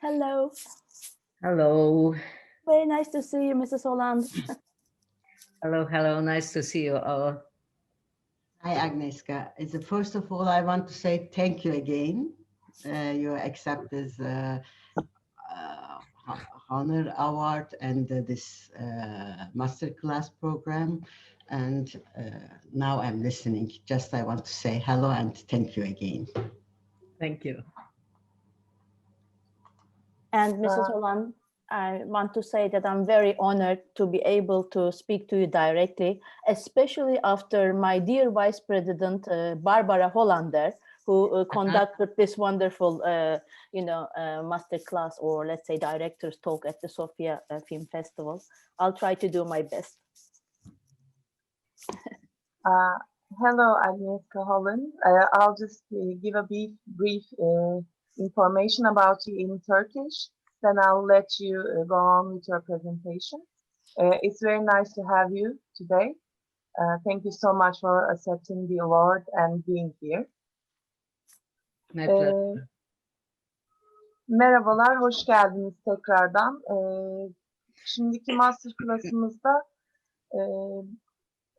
Hello. Hello. Very nice to see you, Mrs. Holland. Hello, hello. Nice to see you all. Hi, Agnieszka. First of all, I want to say thank you again. You accept this honor award and this masterclass program. And now I'm listening. Just I want to say hello and thank you again. Thank you. And Mrs. Holland, I want to say that I'm very honored to be able to speak to you directly, especially after my dear Vice President, Barbara Hollander, who conducted this wonderful, masterclass, or let's say director's talk at the Sofia Film Festival. I'll try to do my best. Hello, Agnieszka Holland. I'll just give a brief information about you in Turkish. Then I'll let you go on with your presentation. It's very nice to have you today. Thank you so much for accepting the award and being here. My pleasure. Merhabalar, hoş geldiniz tekrardan. Şimdiki masterclass'ımızda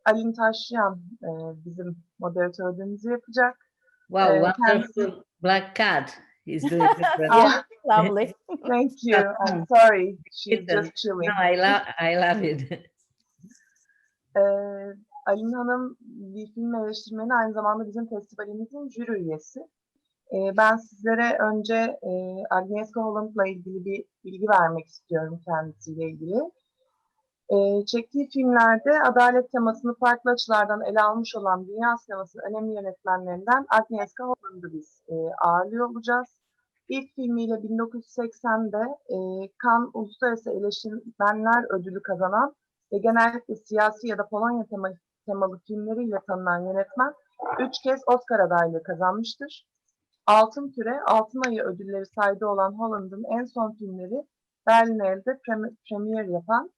Alin Taşcıyan bizim moderatörlüğümüzü yapacak. Wow, wonderful black cat. He's doing it. Yeah, lovely. Thank you. I'm sorry. She's Listen, just chilling. No, I love it. Alin Hanım bir film eleştirmeni, aynı zamanda bizim festivalimizin jüri üyesi. Ben sizlere önce Agnieszka Holland'la ilgili bir bilgi vermek istiyorum kendisiyle ilgili. Çektiği filmlerde adalet temasını farklı açılardan ele almış olan dünya sinemasının önemli yönetmenlerinden Agnieszka Holland'ı biz ağırlıyor olacağız. İlk filmiyle 1980'de Cannes Uluslararası Eleştirmenler Ödülü kazanan ve genellikle siyasi ya da Polonya temalı filmleriyle tanınan yönetmen 3 kez Oscar adaylığı kazanmıştır. Altın Küre, Altın Ayı ödülleri sahibi olan Holland'ın en son filmleri Berlin'de premier yapan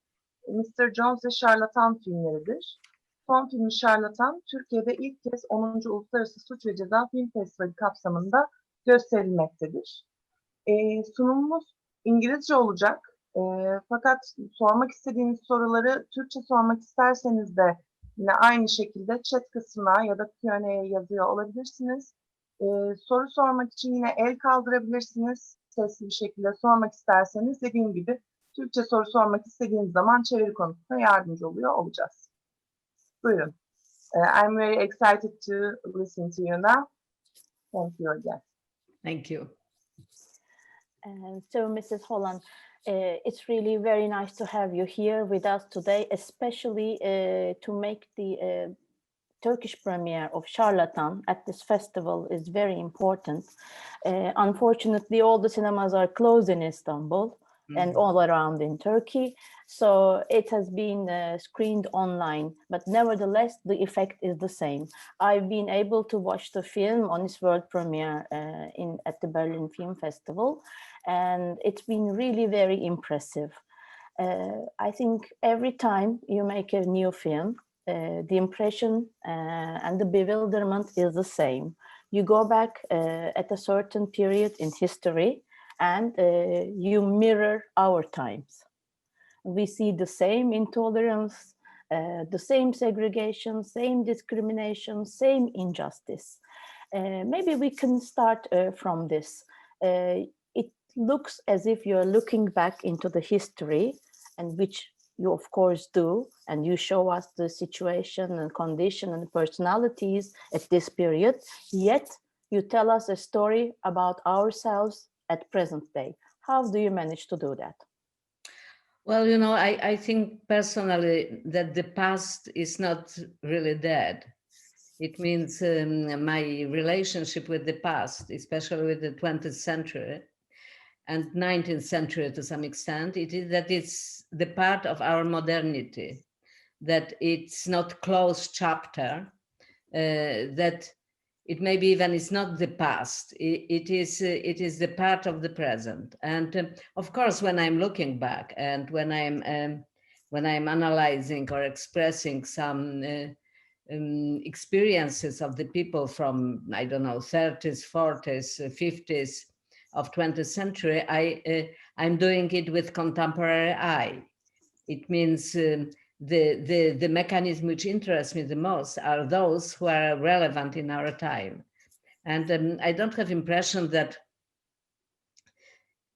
Mr. Jones ve Şarlatan filmleridir. Son filmi Şarlatan, Türkiye'de ilk kez 10. Uluslararası Suç ve Ceza Film Festivali kapsamında gösterilmektedir. Sunumumuz İngilizce olacak. Fakat sormak istediğiniz soruları Türkçe sormak isterseniz de yine aynı şekilde chat kısmına ya da Q&A'ye yazıyor olabilirsiniz. Soru sormak için yine el kaldırabilirsiniz. Sesli bir şekilde sormak isterseniz dediğim gibi Türkçe soru sormak istediğiniz zaman çeviri konusunda yardımcı oluyor olacağız. Buyurun. I'm very excited to listen to you now. Thank you again. Thank you. So, Mrs. Holland, it's really very nice to have you here with us today, especially to make the Turkish premiere of Şarlatan at this festival is very important. Unfortunately, all the cinemas are closed in Istanbul and all around in Turkey. So it has been screened online, but nevertheless, the effect is the same. I've been able to watch the film on its world premiere at the Berlin Film Festival, and it's been really very impressive. I think every time you make a new film, the impression and the bewilderment is the same. You go back at a certain period in history and you mirror our times. We see the same intolerance, the same segregation, same discrimination, same injustice. Maybe we can start from this. It looks as if you're looking back into the history, and which you of course do, and you show us the situation and condition and personalities at this period, yet you tell us a story about ourselves at present day. How do you manage to do that? Well, I think personally that the past is not really dead. It means my relationship with the past, especially with the 20th century and 19th century to some extent, it's the part of our modernity, that it's not closed chapter, that it maybe even is not the past. It is the part of the present. And of course, when I'm looking back and when I'm analyzing or expressing some experiences of the people from, I don't know, 30s, 40s, 50s, of 20th century, I'm doing it with contemporary eye. It means the mechanism which interests me the most are those who are relevant in our time. And I don't have impression that,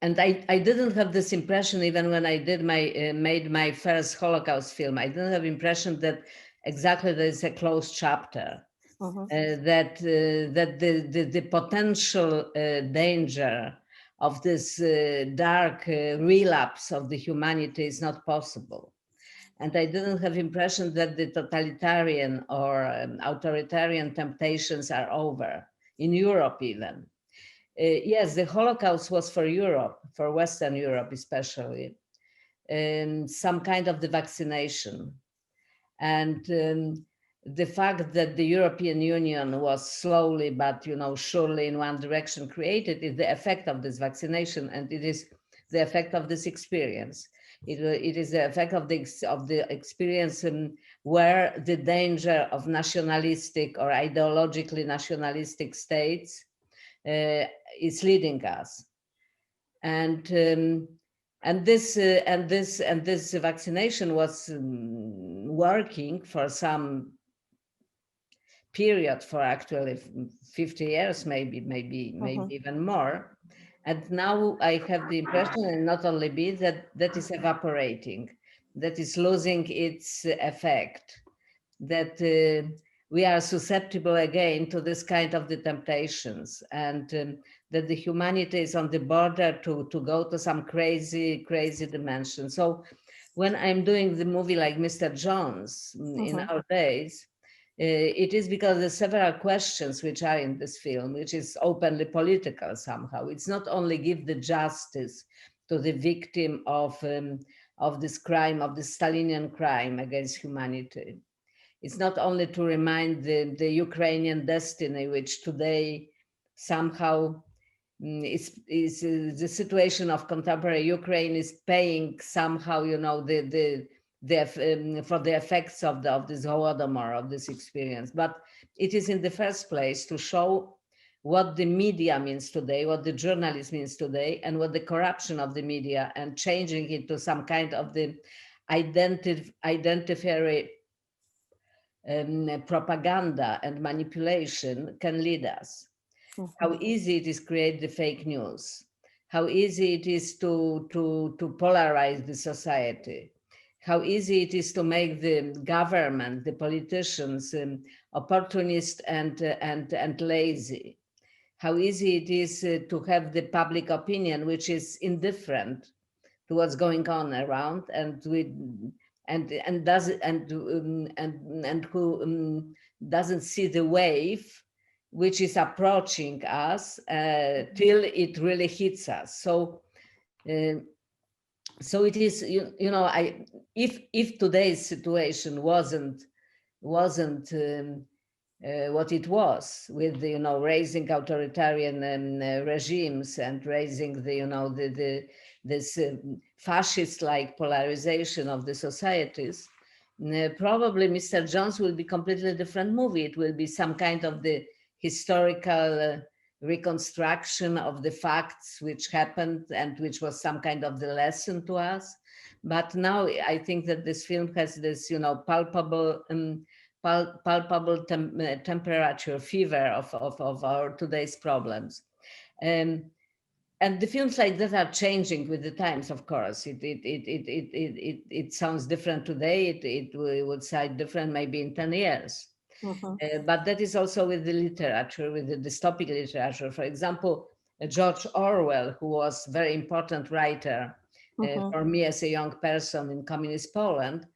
and I didn't have this impression even when I did made my first Holocaust film. I didn't have impression that exactly there is a closed chapter. That the potential danger of this dark relapse of the humanity is not possible. And I didn't have impression that the totalitarian or authoritarian temptations are over, in Europe even. Yes, the Holocaust was for Europe, for Western Europe especially, some kind of the vaccination. And the fact that the European Union was slowly, but surely in one direction created is the effect of this vaccination, and it is the effect of this experience. It is the effect of the experience where the danger of nationalistic or ideologically nationalistic states is leading us, and this vaccination was working for some period, for actually 50 years, maybe even more. And now I have the impression, and not only me, that is evaporating, that is losing its effect, that we are susceptible again to this kind of the temptations, and that the humanity is on the border to go to some crazy dimension. So when I'm doing the movie like Mr. Jones in our days, it is because there's several questions which are in this film, which is openly political somehow. It's not only give the justice to the victim of this crime, of the Stalinian crime against humanity. It's not only to remind the Ukrainian destiny, which today somehow is the situation of contemporary Ukraine is paying somehow, for the effects of this Holodomor, of this experience. But it is in the first place to show what the media means today, what the journalism means today, and what the corruption of the media and changing it to some kind of the identifier propaganda and manipulation can lead us. How easy it is to create the fake news, how easy it is to polarize the society, how easy it is to make the government, the politicians, opportunist and lazy, how easy it is to have the public opinion which is indifferent to what's going on around, and who doesn't see the wave which is approaching us till it really hits us. So it is, if today's situation wasn't what it was, with raising authoritarian regimes and raising this fascist-like polarization of the societies, probably Mr. Jones will be completely different movie. It will be some kind of the historical reconstruction of the facts which happened and which was some kind of the lesson to us. But now I think that this film has this, palpable temperature, fever of our today's problems. And the films like that are changing with the times, of course. It sounds different today. It would sound different maybe in 10 years. But that is also with the literature, with the dystopic literature. For example, George Orwell, who was a very important writer for me as a young person in communist Poland,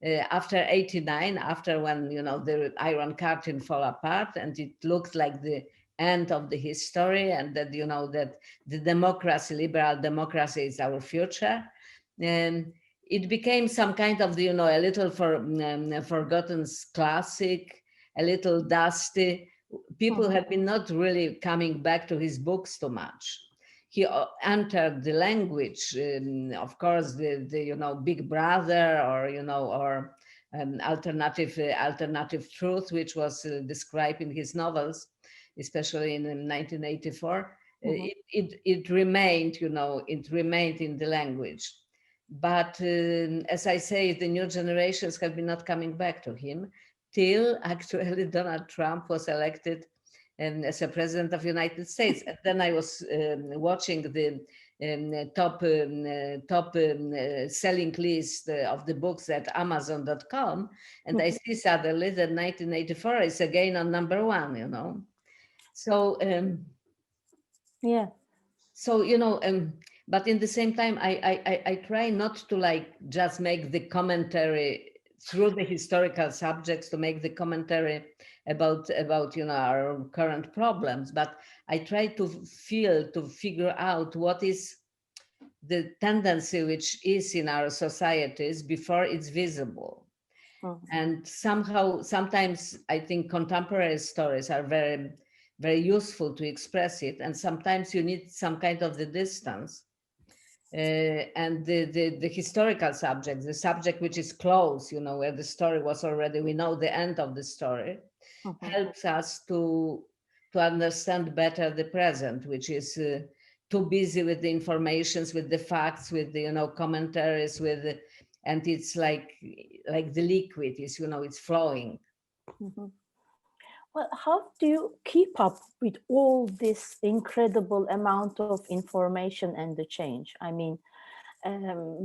after 1989, after when the Iron Curtain fell apart and it looked like the end of the history, and that that the democracy, liberal democracy, is our future, and it became some kind of the a little forgotten classic, a little dusty. People have been not really coming back to his books too much. He entered the language, of course, the Big Brother, or alternative truth, which was described in his novels, especially in 1984. It remained, it remained in the language. But as I say, the new generations have been not coming back to him till actually Donald Trump was elected as a president of the United States. And then I was watching the top selling list of the books at Amazon.com, and I see suddenly that 1984 is again on #1, So yeah. So but in the same time, I try not to just make the commentary through the historical subjects, to make the commentary about our current problems, but I try to figure out what is the tendency which is in our societies before it's visible. And sometimes I think contemporary stories are very, very useful to express it, and sometimes you need some kind of the distance. And the historical subject, the subject which is close, where the story was already, we know the end of the story, helps us to understand better the present, which is too busy with the informations, with the facts, with the commentaries, and it's like the liquid is, it's flowing. Well, how do you keep up with all this incredible amount of information and the change? I mean,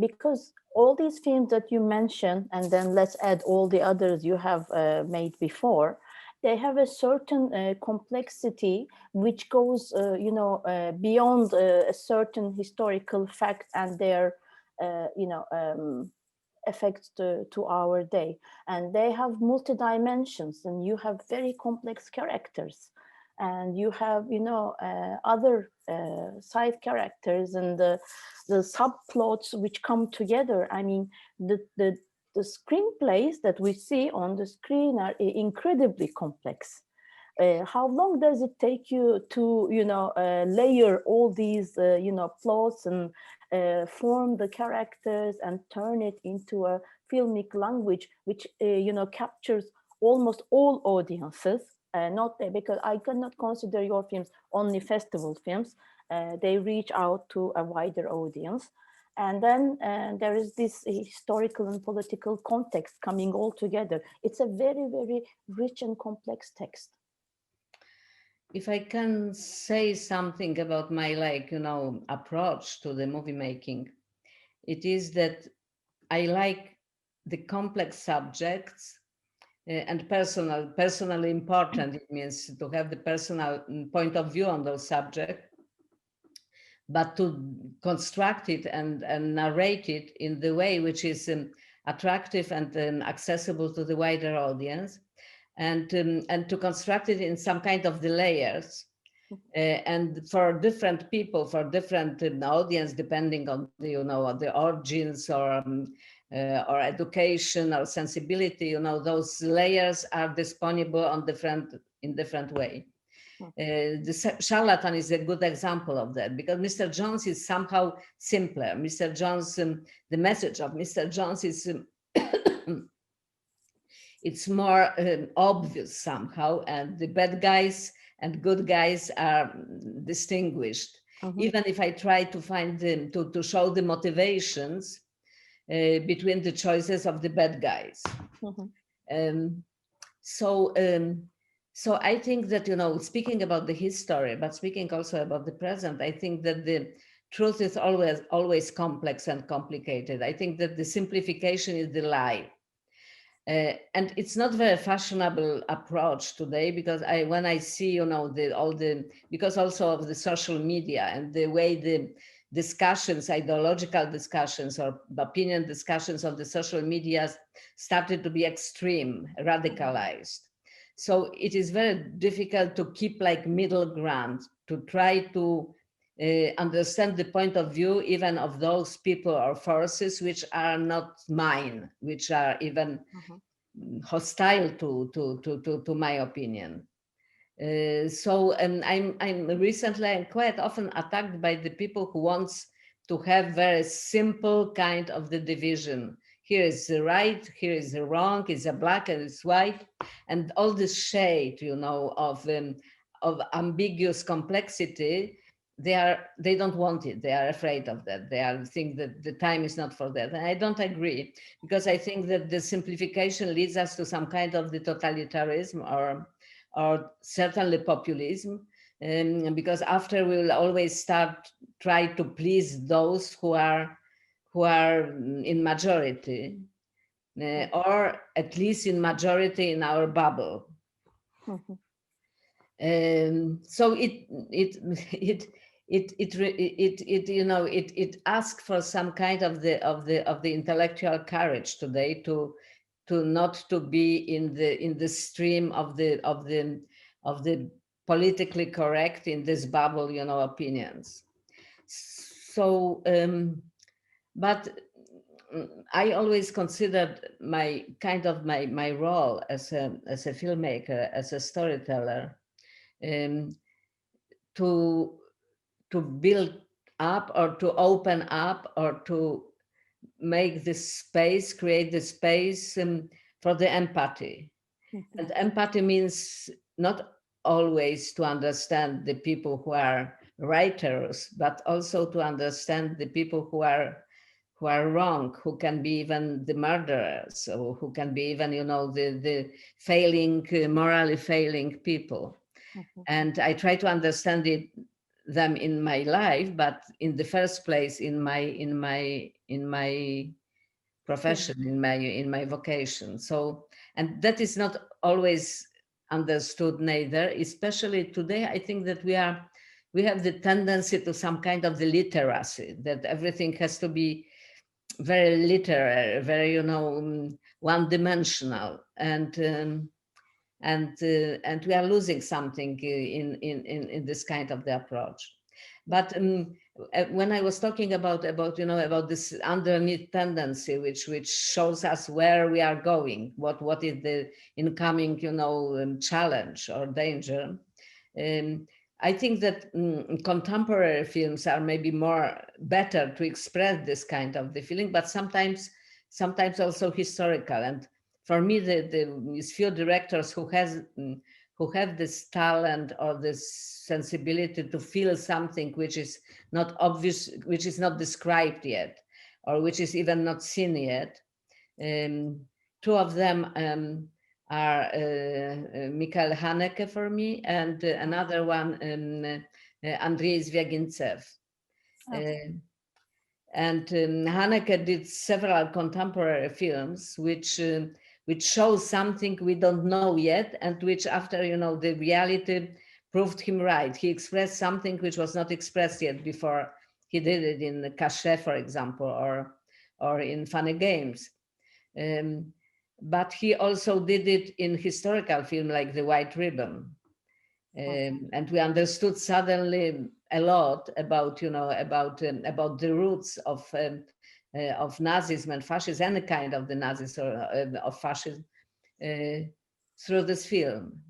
because all these films that you mentioned, and then let's add all the others you have made before, they have a certain complexity which goes, beyond a certain historical fact and their, effects to our day. And they have multi-dimensions, and you have very complex characters, and you have other side characters, and the subplots which come together. I mean, the screenplays that we see on the screen are incredibly complex. How long does it take you to layer all these plots and form the characters and turn it into a filmic language which captures almost all audiences? Not because I cannot consider your films only festival films. They reach out to a wider audience. And then there is this historical and political context coming all together. It's a very, very rich and complex text. If I can say something about my approach to the movie making, it is that I like the complex subjects and personally important. It means to have the personal point of view on those subjects, but to construct it and narrate it in the way which is attractive and accessible to the wider audience, and to construct it in some kind of the layers, and for different people, for different audience, depending on the origins or education or sensibility. Those layers are disponible in different way. The Charlatan is a good example of that, because Mr. Jones is somehow simpler. Mr. Jones, the message of Mr. Jones is it's more obvious somehow, and the bad guys and good guys are distinguished. Even if I try to find them, to show the motivations between the choices of the bad guys. So I think that, speaking about the history, but speaking also about the present, I think that the truth is always complex and complicated. I think that the simplification is the lie. And it's not very fashionable approach today, because when I see, because also of the social media and the way the discussions, ideological discussions or opinion discussions on the social media started to be extreme, radicalized. So it is very difficult to keep middle ground, to try to understand the point of view even of those people or forces which are not mine, which are even hostile to my opinion. So I'm recently quite often attacked by the people who wants to have very simple kind of the division. Here is the right, here is the wrong, it's a black and it's white, and all this shade, of ambiguous complexity they don't want it. They are afraid of that. They think that the time is not for that. And I don't agree, because I think that the simplification leads us to some kind of the totalitarianism or certainly populism, because after we will always try to please those who are in majority, or at least in majority in our bubble. So it asks for some kind of the intellectual courage today to not to be in the stream of the politically correct, in this bubble, opinions. So but I always considered my role as a filmmaker, as a storyteller, to build up or to open up or to make this space, create the space for the empathy. And empathy means not always to understand the people who are writers, but also to understand the people who are wrong, who can be even the murderers, or who can be even, the failing, morally failing people. And I try to understand them in my life, but in the first place, in my profession, in my vocation. So, and that is not always understood neither, especially today. I think that we have the tendency to some kind of the literacy, that everything has to be very literary, very, one-dimensional, and we are losing something in this kind of the approach. But when I was talking about this underneath tendency, which shows us where we are going, what is the incoming challenge or danger, I think that contemporary films are maybe better to express this kind of the feeling, but sometimes also historical. And for me, these few directors who have this talent or this sensibility to feel something which is not obvious, which is not described yet, or which is even not seen yet. Two of them are Michael Haneke for me, and another one, Andrzej Zwiagintsev. And Haneke did several contemporary films which show something we don't know yet, and which after the reality proved him right. He expressed something which was not expressed yet before he did it in Cachet, for example, or in Funny Games. But he also did it in historical film like The White Ribbon. And we understood suddenly a lot about the roots of Nazism and fascism, any kind of the Nazis or of fascism, through this film.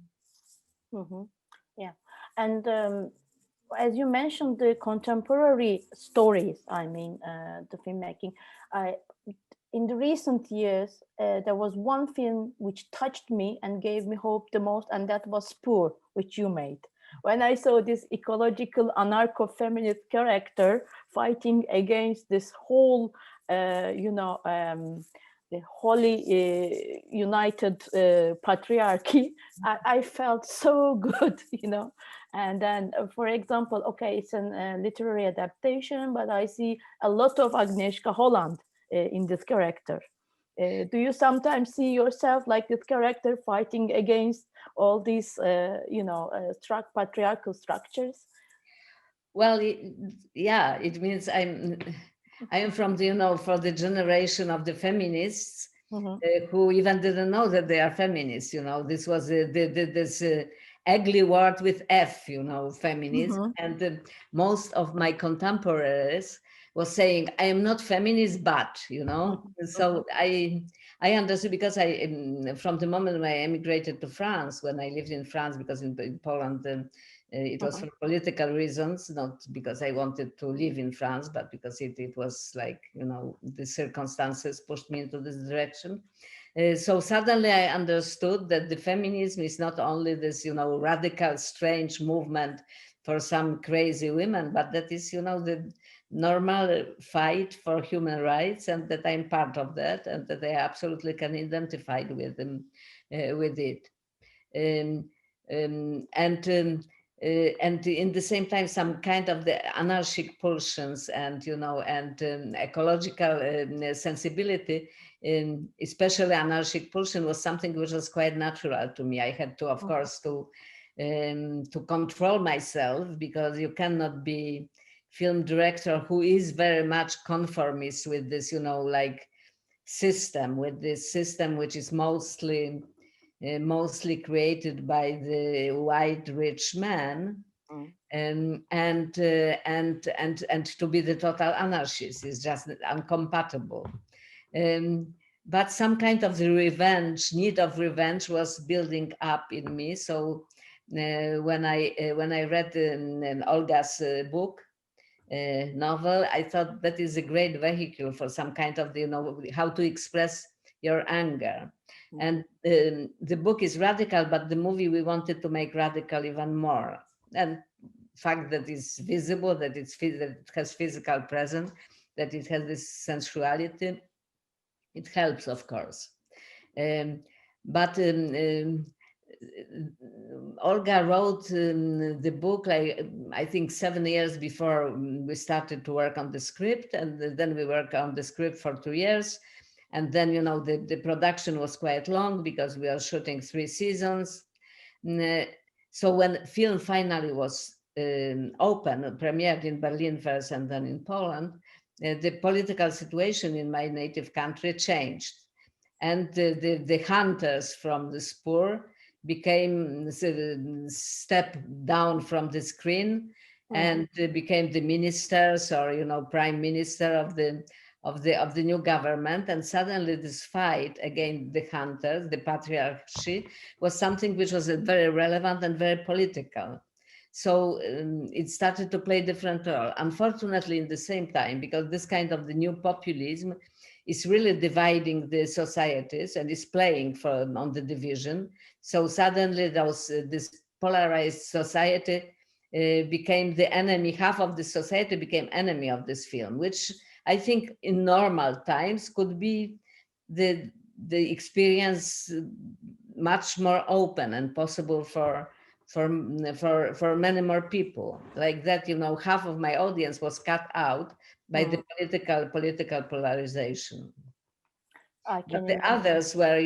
Yeah, and as you mentioned, the contemporary stories, the filmmaking, in the recent years, there was one film which touched me and gave me hope the most, and that was Spur, which you made. When I saw this ecological anarcho-feminist character fighting against this whole, the holy united patriarchy, I felt so good, And then, for example, okay, it's a literary adaptation, but I see a lot of Agnieszka Holland in this character. Do you sometimes see yourself like this character fighting against all these, patriarchal structures? Well, it means I am from for the generation of the feminists who even didn't know that they are feminists. This was this ugly word with F, feminism, and most of my contemporaries was saying, I am not feminist, but, so I understood, because from the moment when I emigrated to France, when I lived in France, because in Poland, it was for political reasons, not because I wanted to live in France, but because it was like, the circumstances pushed me into this direction. So suddenly I understood that the feminism is not only this, radical, strange movement for some crazy women, but that is, the normal fight for human rights, and that I'm part of that, and that I absolutely can identify with them, with it. And in the same time, some kind of the anarchic pulsions and ecological sensibility, especially anarchic pulsion, was something which was quite natural to me. I had to, of course, to control myself, because you cannot be film director who is very much conformist with this, system, which is mostly created by the white rich man, and to be the total anarchist is just incompatible. But some kind of the need of revenge was building up in me. So when I read Olga's book, novel, I thought that is a great vehicle for some kind of how to express your anger. And the book is radical, but the movie we wanted to make radical even more. And fact that it's visible, that it has physical presence, that it has this sensuality, it helps, of course. But Olga wrote the book, I think 7 years before we started to work on the script, and then we worked on the script for 2 years. And then, the production was quite long because we are shooting 3 seasons. So when film finally was open, premiered in Berlin first and then in Poland, the political situation in my native country changed. And the hunters from the spur became step down from the screen and became the ministers or prime minister of the new government. And suddenly this fight against the hunters, the patriarchy, was something which was very relevant and very political. So it started to play a different role. Unfortunately, in the same time, because this kind of the new populism is really dividing the societies and is playing on the division. So suddenly this polarized society became the enemy. Half of the society became enemy of this film, which I think in normal times could be the experience much more open and possible for many more people. Like that, half of my audience was cut out by the political polarization. But the others were,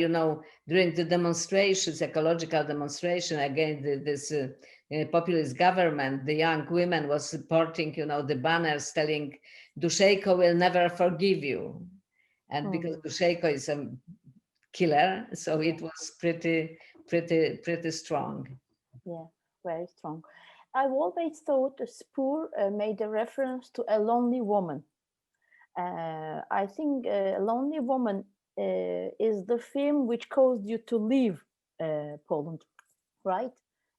during the demonstrations, ecological demonstration against this populist government, the young women was supporting, the banners telling, Duszejko will never forgive you. And because Duszejko is a killer, so it was pretty strong. Yeah, very strong. I've always thought the spur made a reference to a lonely woman. I think A Lonely Woman is the film which caused you to leave Poland, right?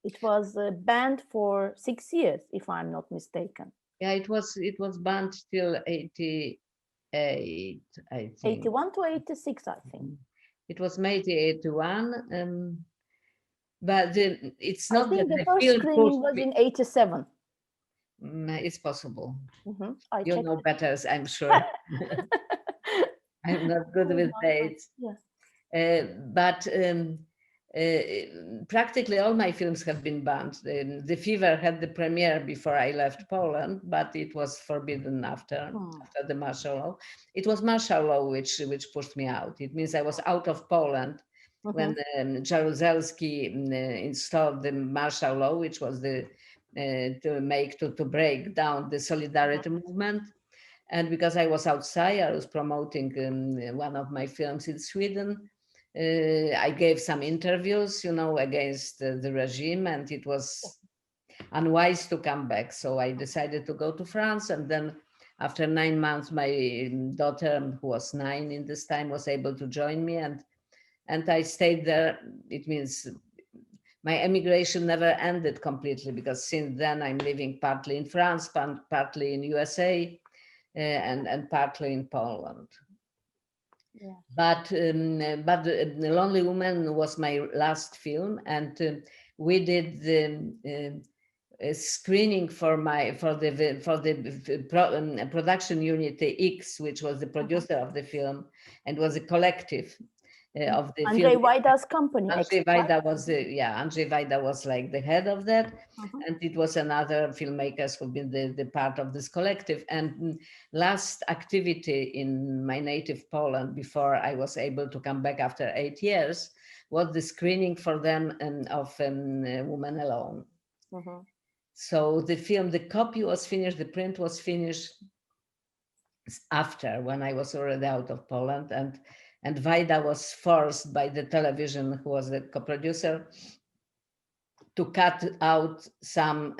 It was banned for 6 years, if I'm not mistaken. Yeah, it was banned till 88, I think. 81 to 86, I think. It was made in 81, but it's not I think that the first screening was in 87. It's possible. I you checked know better, I'm sure. I'm not good with dates. Yeah. But practically all my films have been banned. The Fever had the premiere before I left Poland, but it was forbidden after the martial law. It was martial law which pushed me out. It means I was out of Poland when Jaruzelski installed the martial law, which was to break down the solidarity movement. And because I was outside, I was promoting one of my films in Sweden. I gave some interviews, against the regime, and it was unwise to come back. So I decided to go to France. And then after 9 months, my daughter, who was 9 in this time, was able to join me. And I stayed there. It means my emigration never ended completely, because since then I'm living partly in France, partly in USA, and partly in Poland. Yeah. But The Lonely Woman was my last film, and we did screening for the production unit X, which was the producer of the film, and was a collective of the Andrzej film. Wajda's company. Andrzej Wajda was Andrzej Wajda was like the head of that, and it was another filmmakers who've been the part of this collective. And last activity in my native Poland, before I was able to come back after 8 years, was the screening for them of Woman Alone. So the film, the copy was finished, the print was finished after, when I was already out of Poland, and Wajda was forced by the television, who was the co-producer, to cut out some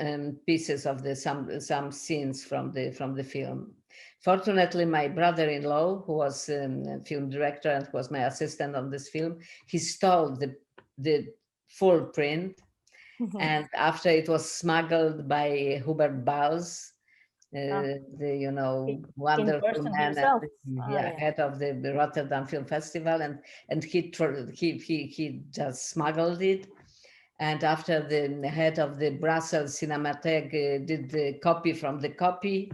pieces of some scenes from the film. Fortunately, my brother-in-law, who was a film director and who was my assistant on this film, he stole the full print. And after it was smuggled by Hubert Bals, the wonderful man, head of the Rotterdam Film Festival, and he just smuggled it. And after the head of the Brussels Cinematheque did the copy from the copy,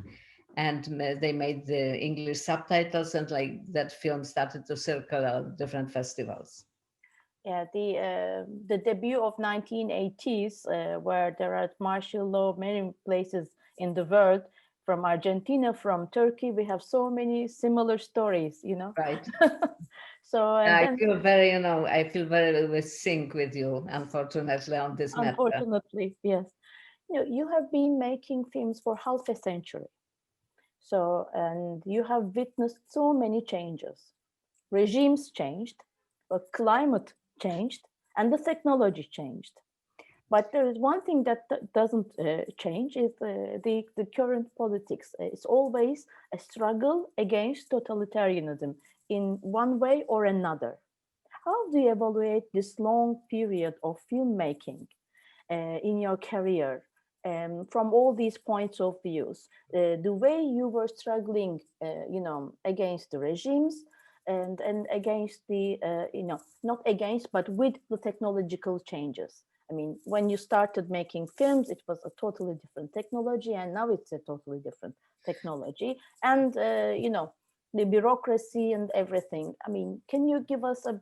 and they made the English subtitles, and like that film started to circle at different festivals. Yeah, the debut of 1980s, where there are martial law many places in the world, from Argentina, from Turkey, we have so many similar stories, Right. So I feel very with sync with you, unfortunately, on this matter. Unfortunately, yes. You have been making films for half a century. So, and you have witnessed so many changes. Regimes changed, but climate changed, and the technology changed. But there is one thing that doesn't change, is the current politics. It's always a struggle against totalitarianism in one way or another. How do you evaluate this long period of filmmaking in your career, from all these points of views? The way you were struggling, against the regimes, and against the, not against, but with the technological changes. I mean, when you started making films, it was a totally different technology, and now it's a totally different technology. And, the bureaucracy and everything. I mean, can you give us a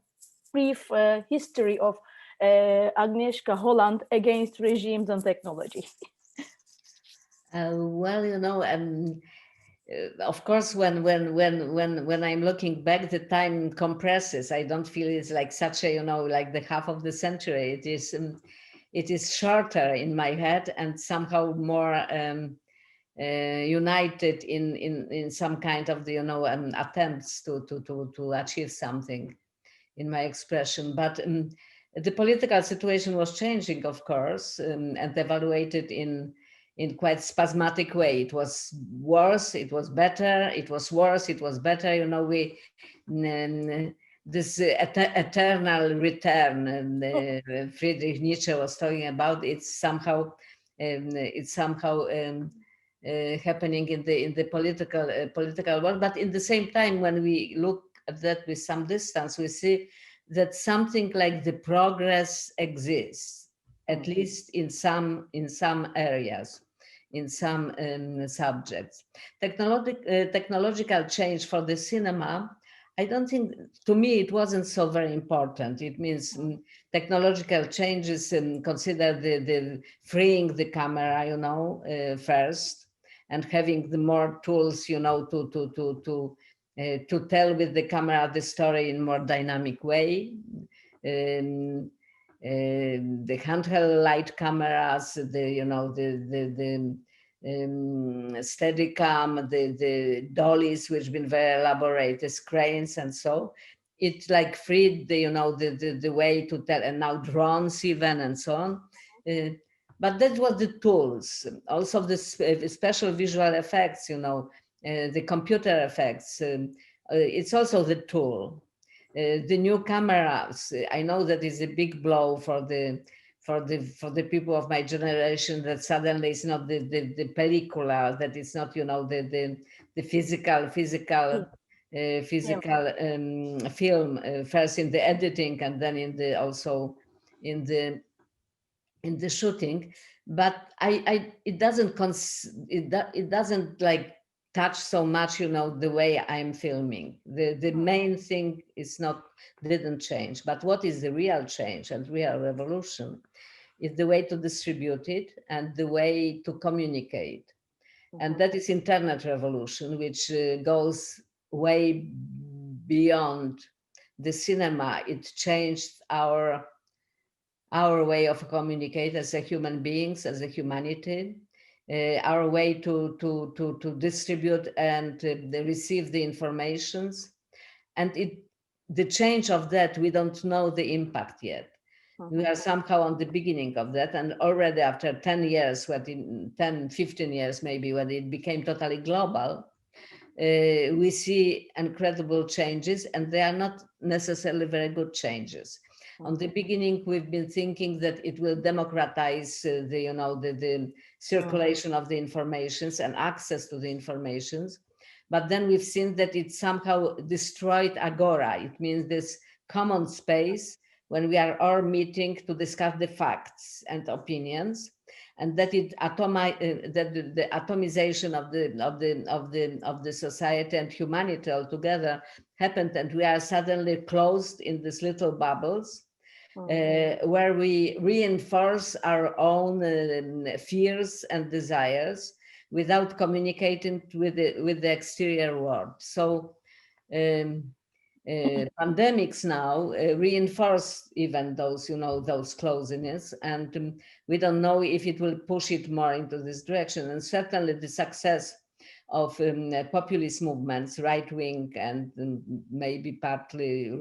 brief history of Agnieszka Holland against regimes and technology? Of course, when I'm looking back, the time compresses. I don't feel it's like such a, like the half of the century. It is shorter in my head, and somehow more united in some kind of the attempts to achieve something in my expression. But the political situation was changing, of course, and evaluated in quite spasmodic way. It was worse, it was better, it was worse, it was better. This eternal return, and Friedrich Nietzsche was talking about. It's somehow happening in the political world. But in the same time, when we look at that with some distance, we see that something like the progress exists, at least in some areas, in some subjects. Technological change for the cinema, I don't think, to me, it wasn't so very important. It means technological changes, consider the freeing the camera, first, and having the more tools, to tell with the camera the story in more dynamic way. The handheld light cameras, the Steadicam, the dollies, which have been very elaborate, the cranes, and so it like freed the way to tell, and now drones even, and so on. But that was the tools. Also the special visual effects, the computer effects. It's also the tool. The new cameras, I know that is a big blow for the people of my generation, that suddenly it's not the pellicula, that it's not the physical film, first in the editing, and then also in the in the shooting, but it doesn't like touch so much, you know, the way I'm filming. The main thing didn't change, but what is the real change and real revolution is the way to distribute it and the way to communicate. And that is internet revolution, which goes way beyond the cinema. It changed our way of communicate as a human beings, as a humanity, our way to distribute and receive the informations. And the change of that, we don't know the impact yet. We are somehow on the beginning of that. And already after 10 years, 15 years maybe, when it became totally global, we see incredible changes, and they are not necessarily very good changes. On the beginning, we've been thinking that it will democratize the circulation of the informations and access to the informations. But then we've seen that it somehow destroyed agora. It means this common space when we are all meeting to discuss the facts and opinions, and that the atomization of the society and humanity altogether happened, and we are suddenly closed in these little bubbles. Where we reinforce our own fears and desires without communicating with the exterior world. So pandemics now reinforce even those, those closeness, and we don't know if it will push it more into this direction. And certainly the success of populist movements, right wing and maybe partly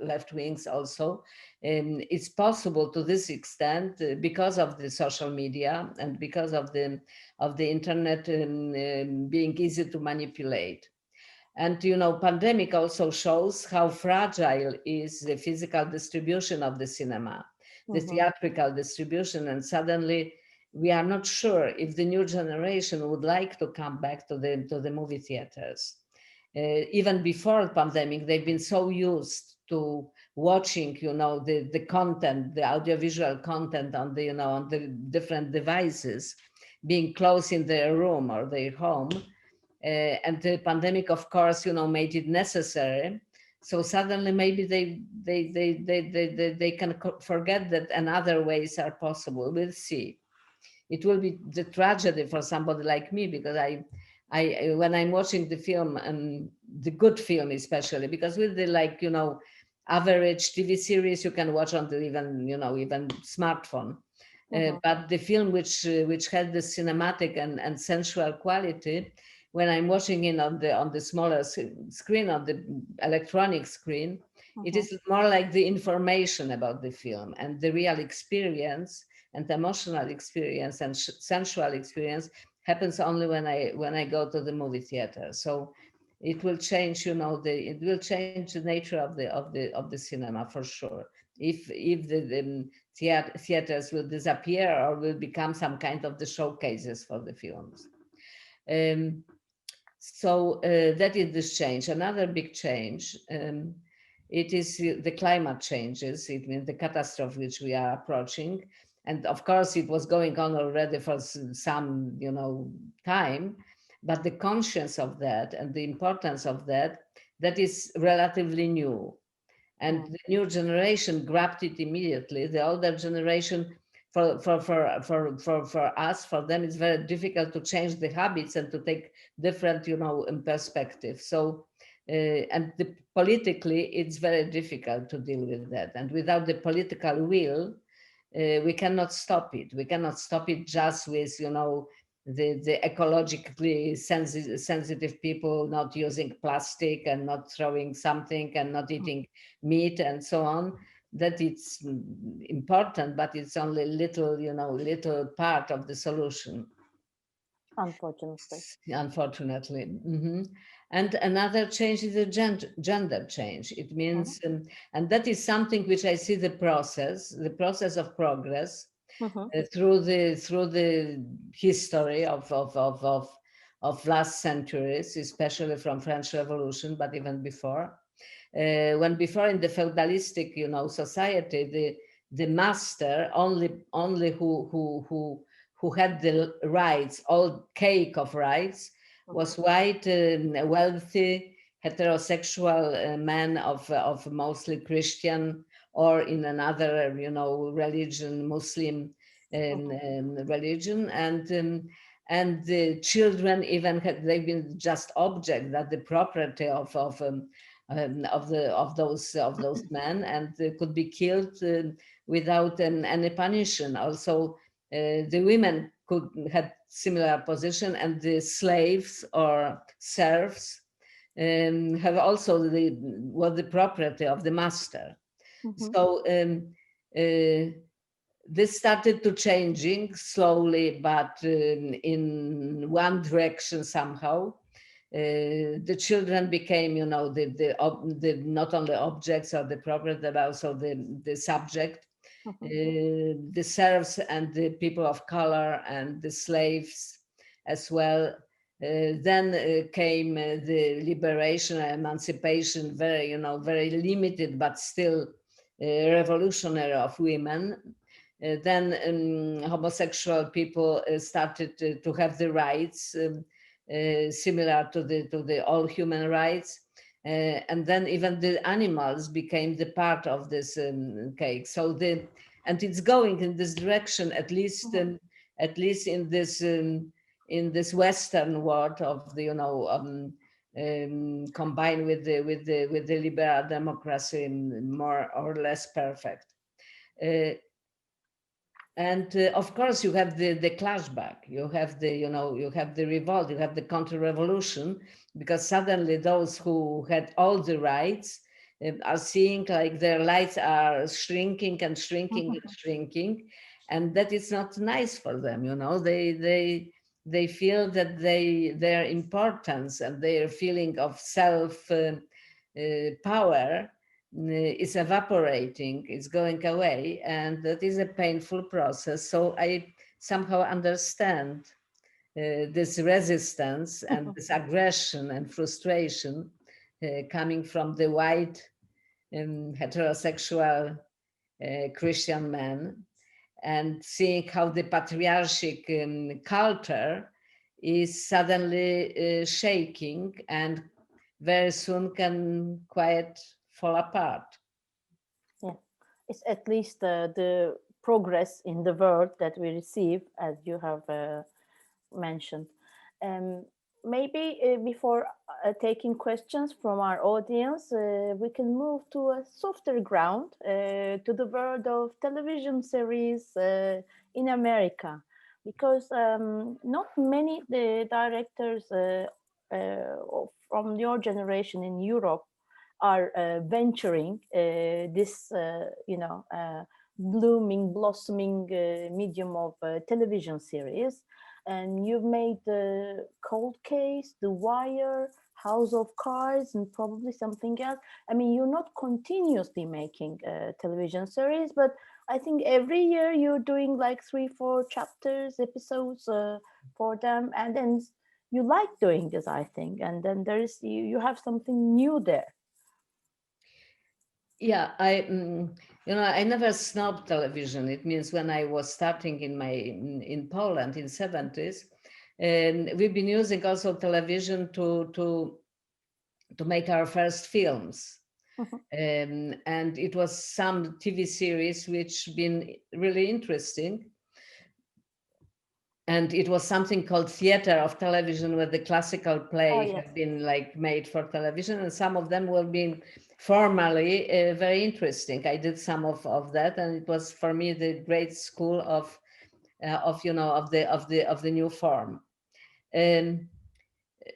left wings also, it's possible to this extent because of the social media and because of the internet being easy to manipulate. And pandemic also shows how fragile is the physical distribution of the cinema, the theatrical distribution, and suddenly we are not sure if the new generation would like to come back to the movie theaters. Even before the pandemic, they've been so used to watching, the content, the audiovisual content on the, on the different devices, being close in their room or their home. And the pandemic, of course, made it necessary. So suddenly, maybe they can forget that, and other ways are possible. We'll see. It will be the tragedy for somebody like me, because I when I'm watching the film, the good film especially, because with the average TV series you can watch on the even smartphone, but the film which has the cinematic and sensual quality, when I'm watching it on the smaller screen, on the electronic screen, it is more like the information about the film, and the real experience and emotional experience and sensual experience happens only when I go to the movie theater. So it will change, it will change the nature of the cinema for sure. If the theaters will disappear or will become some kind of the showcases for the films. So that is this change. Another big change, it is the climate changes. It means the catastrophe which we are approaching. And of course, it was going on already for some, time, but the conscience of that and the importance of that is relatively new. And the new generation grabbed it immediately. The older generation, for us, for them, it's very difficult to change the habits and to take different, perspective. So, and politically, it's very difficult to deal with that. And without the political will, we cannot stop it. We cannot stop it just with, the ecologically sensitive people not using plastic and not throwing something and not eating meat and so on. That it's important, but it's only little part of the solution. Unfortunately. And another change is the gender change. It means, and that is something which I see the process of progress through the history of last centuries, especially from French Revolution, but even before. When before in the feudalistic, society, the master, only who had the rights, all cake of rights, was white, wealthy, heterosexual man of mostly Christian or in another, religion, Muslim religion, and the children even they've been just object, that the property of those men, and could be killed without any punishment. Also, the women could had similar position, and the slaves or serfs have also were the property of the master. So this started to changing slowly, but in one direction somehow. The children became, the not only objects or the property, but also the subject. The serfs and the people of color and the slaves as well. Then came the liberation, emancipation, very limited, but still revolutionary, of women. Then homosexual people started to have the rights similar to the all human rights, and then even the animals became the part of this cake. So and it's going in this direction, at least in this Western world of the combined with the liberal democracy, more or less perfect. And of course, you have the clashback. You have the revolt. You have the counter-revolution, because suddenly those who had all the rights are seeing like their rights are shrinking and shrinking and shrinking, and that is not nice for them. They feel that their importance and their feeling of self power is evaporating, it's going away, and that is a painful process. So I somehow understand this resistance and this aggression and frustration coming from the white heterosexual Christian man, and seeing how the patriarchic culture is suddenly shaking, and very soon can quite fall apart. Yeah, it's at least the progress in the world that we receive, as you have mentioned. Maybe before taking questions from our audience, we can move to a softer ground, to the world of television series in America, because not many directors from your generation in Europe are venturing this, blossoming medium of television series. And you've made the Cold Case, The Wire, House of Cards, and probably something else. I mean, you're not continuously making television series, but I think every year you're doing like 3-4 chapters, episodes for them, and then you like doing this, I think. And then you have something new there. Yeah, I never snobbed television. It means when I was starting in Poland in 70s, and we've been using also television to make our first films. And it was some TV series which been really interesting. And it was something called theater of television, where the classical play have been like made for television, and some of them were being formally very interesting. I did some of that, and it was for me the great school of the new form.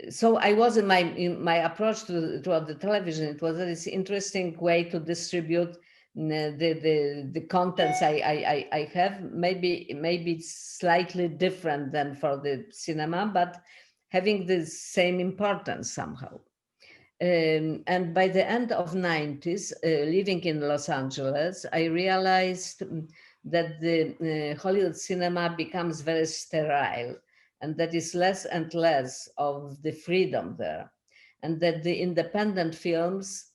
So I was in my approach to the television. It was this interesting way to distribute the contents I have. Maybe it's slightly different than for the cinema, but having the same importance somehow. And by the end of 90s, living in Los Angeles, I realized that the Hollywood cinema becomes very sterile, and that is less and less of the freedom there, and that the independent films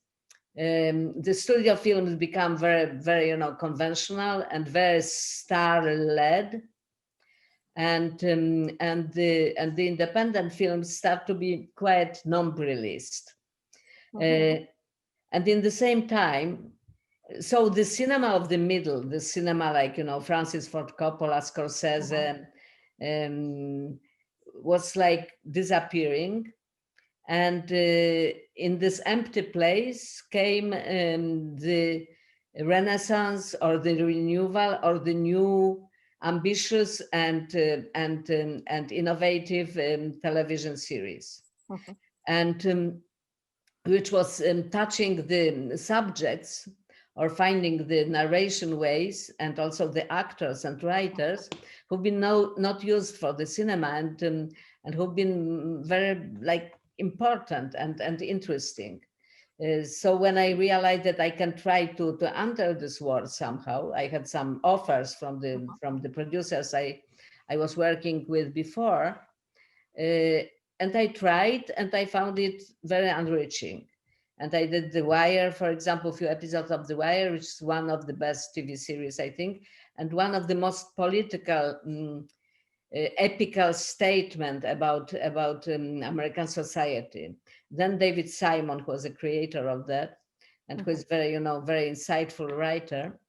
the studio films become very, very, conventional and very star-led, and the independent films start to be quite nombrilist. And in the same time, so the cinema of the middle, the cinema like, Francis Ford Coppola, Scorsese, was like disappearing. And in this empty place came the renaissance or the renewal or the new ambitious and innovative television series. And which was touching the subjects or finding the narration ways, and also the actors and writers who've been not used for the cinema, and who've been very like important and interesting. So when I realized that I can try to enter this world somehow, I had some offers from the producers I was working with before, and I tried, and I found it very enriching. And I did The Wire, for example, a few episodes of The Wire, which is one of the best TV series, I think, and one of the most political, epical statement about American society. Then David Simon, who was a creator of that, and who is very, very insightful writer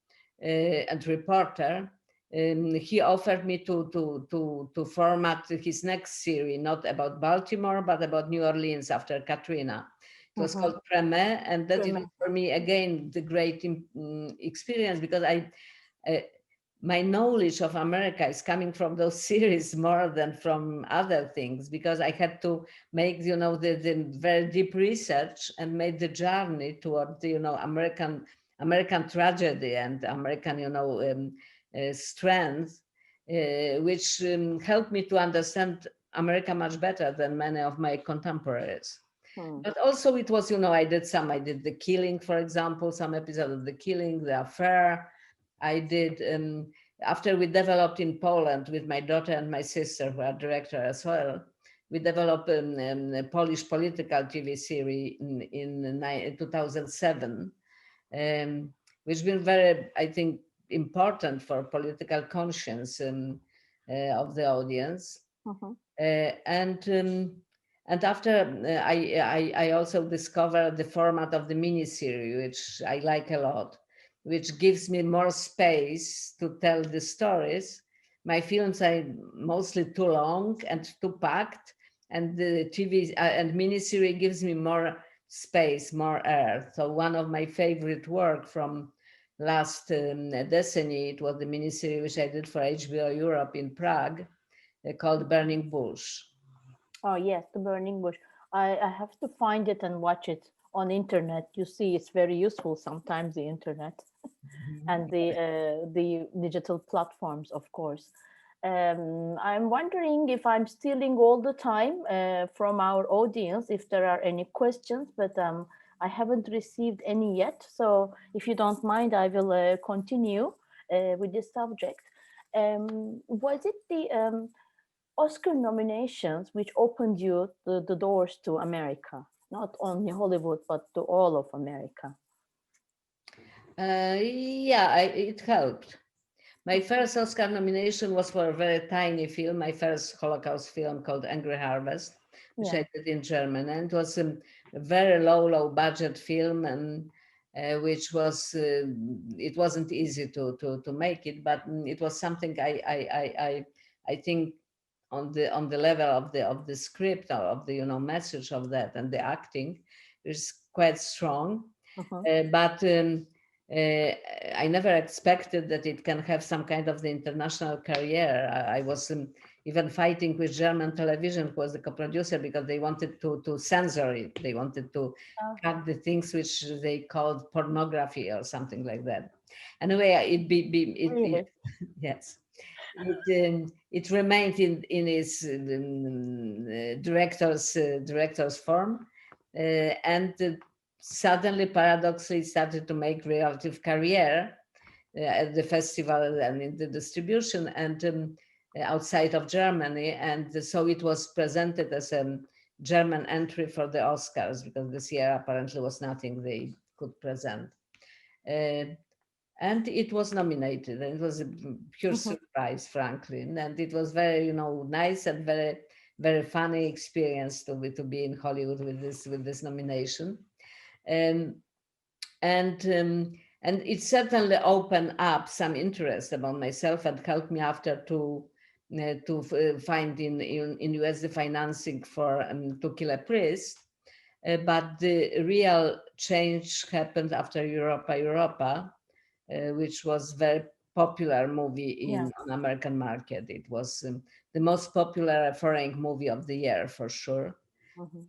and reporter, he offered me to format his next series, not about Baltimore, but about New Orleans after Katrina. It was called Premier, and that is for me again the great experience, because my knowledge of America is coming from those series more than from other things, because I had to make the very deep research and made the journey toward the American tragedy and American strength, which helped me to understand America much better than many of my contemporaries. But also it was, I did The Killing, for example, some episode of The Killing, The Affair. I did, after we developed in Poland with my daughter and my sister, who are director as well, we developed a Polish political TV series in 2007, which has been very, I think, important for political conscience of the audience. And after I also discovered the format of the miniseries, which I like a lot, which gives me more space to tell the stories. My films are mostly too long and too packed, and the TV and miniseries gives me more space, more air. So one of my favorite work from last decade, it was the miniseries which I did for HBO Europe in Prague, called Burning Bush. Oh yes, The Burning Bush. I have to find it and watch it on internet. You see, it's very useful sometimes, the internet and the digital platforms, of course. I'm wondering if I'm stealing all the time from our audience, if there are any questions, but I haven't received any yet. So if you don't mind, I will continue with this subject. Was it the Oscar nominations which opened you the doors to America, not only Hollywood, but to all of America? Yeah, it helped. My first Oscar nomination was for a very tiny film, my first Holocaust film called Angry Harvest, which I did in German. And it was a very low budget film, and which was, it wasn't easy to make it, but it was something I think on the level of the script, or of the message of that, and the acting is quite strong. But I never expected that it can have some kind of the international career. I was even fighting with German television, who was the co-producer, because they wanted to censor it. They wanted to cut the things which they called pornography or something like that. Anyway, Really? yes. It remained in its director's form, and suddenly, paradoxically, started to make relative career at the festival and in the distribution, and outside of Germany. And so it was presented as a German entry for the Oscars, because this year apparently was nothing. They could present. And it was nominated, and it was a pure surprise, frankly. And it was very, you know, nice and very, very funny experience to be in Hollywood with this nomination. And it certainly opened up some interest about myself and helped me after to find in US the financing for To Kill a Priest. But the real change happened after Europa, which was very popular movie in the American market. It was the most popular foreign movie of the year for sure.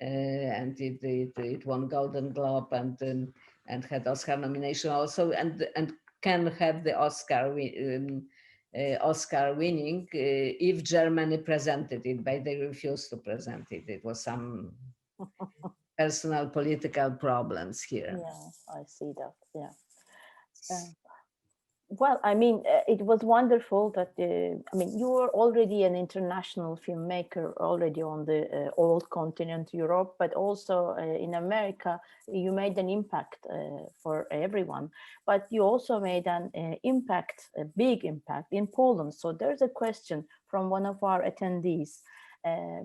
And it won Golden Globe and had Oscar nomination also, and can have the Oscar winning if Germany presented it, but they refused to present it. It was some personal political problems here. Yeah, I see that. Yeah. Well, I mean, it was wonderful that, I mean, you were already an international filmmaker already on the old continent, Europe, but also in America, you made an impact for everyone. But you also made an impact, a big impact in Poland. So there's a question from one of our attendees,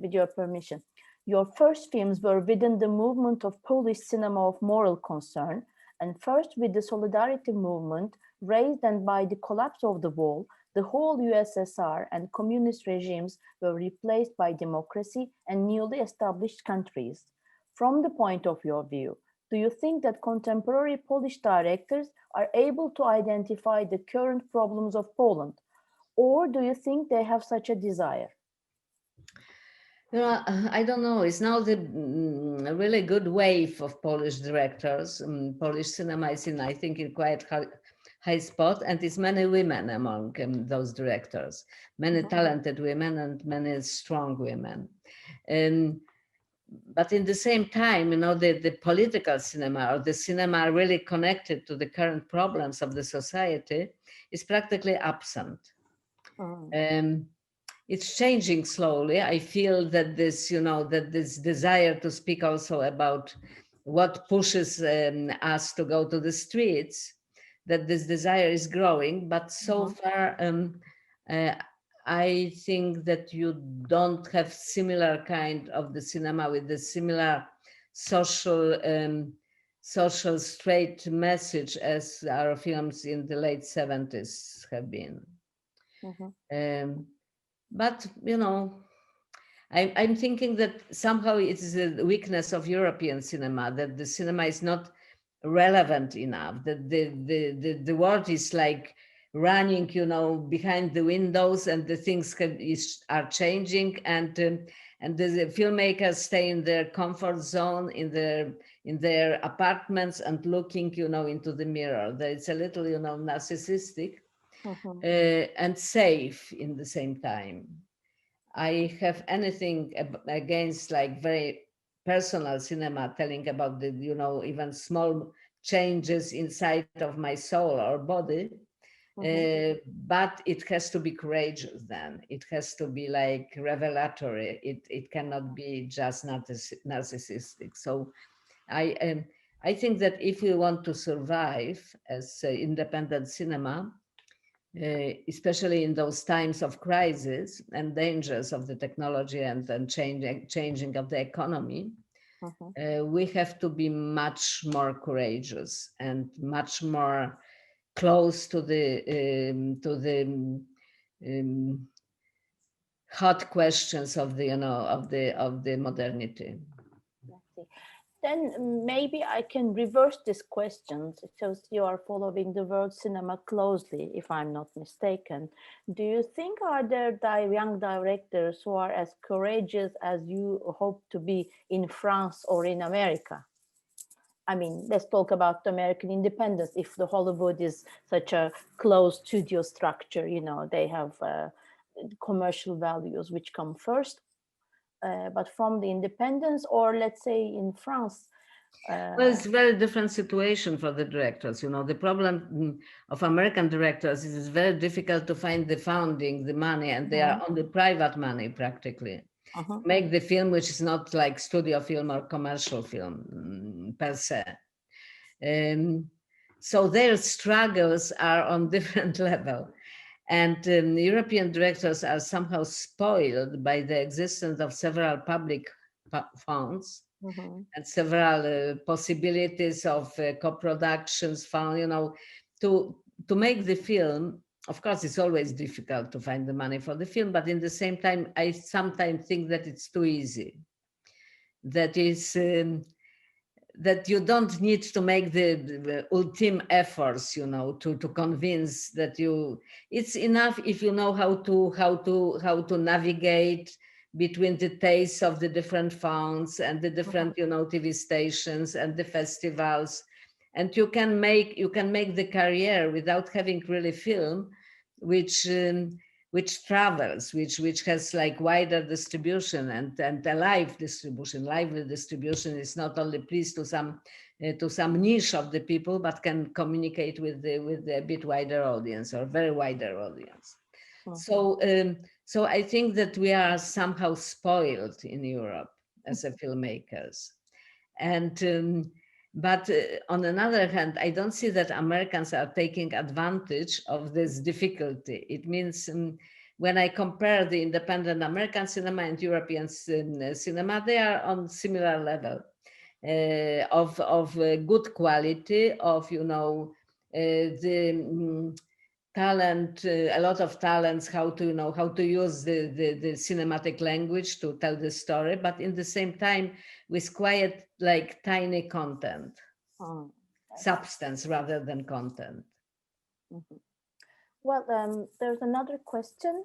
with your permission. Your first films were within the movement of Polish cinema of moral concern, and first with the Solidarity movement, raised and by the collapse of the wall, the whole USSR and communist regimes were replaced by democracy and newly established countries. From the point of your view, do you think that contemporary Polish directors are able to identify the current problems of Poland? Or do you think they have such a desire? You know, I don't know. It's now a really good wave of Polish directors. Polish cinema is in, I think, in quite high spot, and it's many women among those directors, many talented women and many strong women. But in the same time, you know, the political cinema or the cinema really connected to the current problems of the society is practically absent. It's changing slowly. I feel that this, you know, that this desire to speak also about what pushes us to go to the streets, that this desire is growing, but so far I think that you don't have similar kind of the cinema with the similar social straight message as our films in the late 70s have been. But, you know, I'm thinking that somehow it is a weakness of European cinema, that the cinema is not relevant enough, that the world is like running, you know, behind the windows, and the things are changing, and the filmmakers stay in their comfort zone, in their apartments, and looking, you know, into the mirror. It's a little, you know, narcissistic. And safe in the same time. I have anything against like very personal cinema, telling about the, you know, even small changes inside of my soul or body, but it has to be courageous then. It has to be like revelatory. It cannot be just narcissistic. So I think that if we want to survive as independent cinema, especially in those times of crisis and dangers of the technology and changing of the economy, we have to be much more courageous and much more close to the hot questions of the, you know, of the modernity. Then maybe I can reverse this question, because you are following the world cinema closely, if I'm not mistaken. Do you think are there young directors who are as courageous as you hope to be in France or in America? I mean, let's talk about the American independence. If the Hollywood is such a closed studio structure, you know, they have commercial values which come first. But from the independence, or let's say in France. Well, it's a very different situation for the directors. You know, the problem of American directors is it's very difficult to find the funding, the money, and they are on the private money practically. Make the film, which is not like studio film or commercial film per se. So their struggles are on different level. And European directors are somehow spoiled by the existence of several public funds and several possibilities of co-productions found, to make the film. Of course, it's always difficult to find the money for the film, but in the same time, I sometimes think that it's too easy. That is, that you don't need to make the ultimate efforts, to convince that it's enough if you know how to navigate between the tastes of the different funds and the different, TV stations and the festivals. And you can make the career without having really film, which travels, which has like wider distribution and a live distribution. Lively distribution is not only pleased to some niche of the people, but can communicate with a bit wider audience or very wider audience. So I think that we are somehow spoiled in Europe as a filmmakers. And but on another hand, I don't see that Americans are taking advantage of this difficulty. It means when I compare the independent American cinema and European cinema, they are on similar level of good quality, of the talent, a lot of talents, how to use the cinematic language to tell the story, but in the same time with quiet, like tiny content, substance rather than content. Well, there's another question,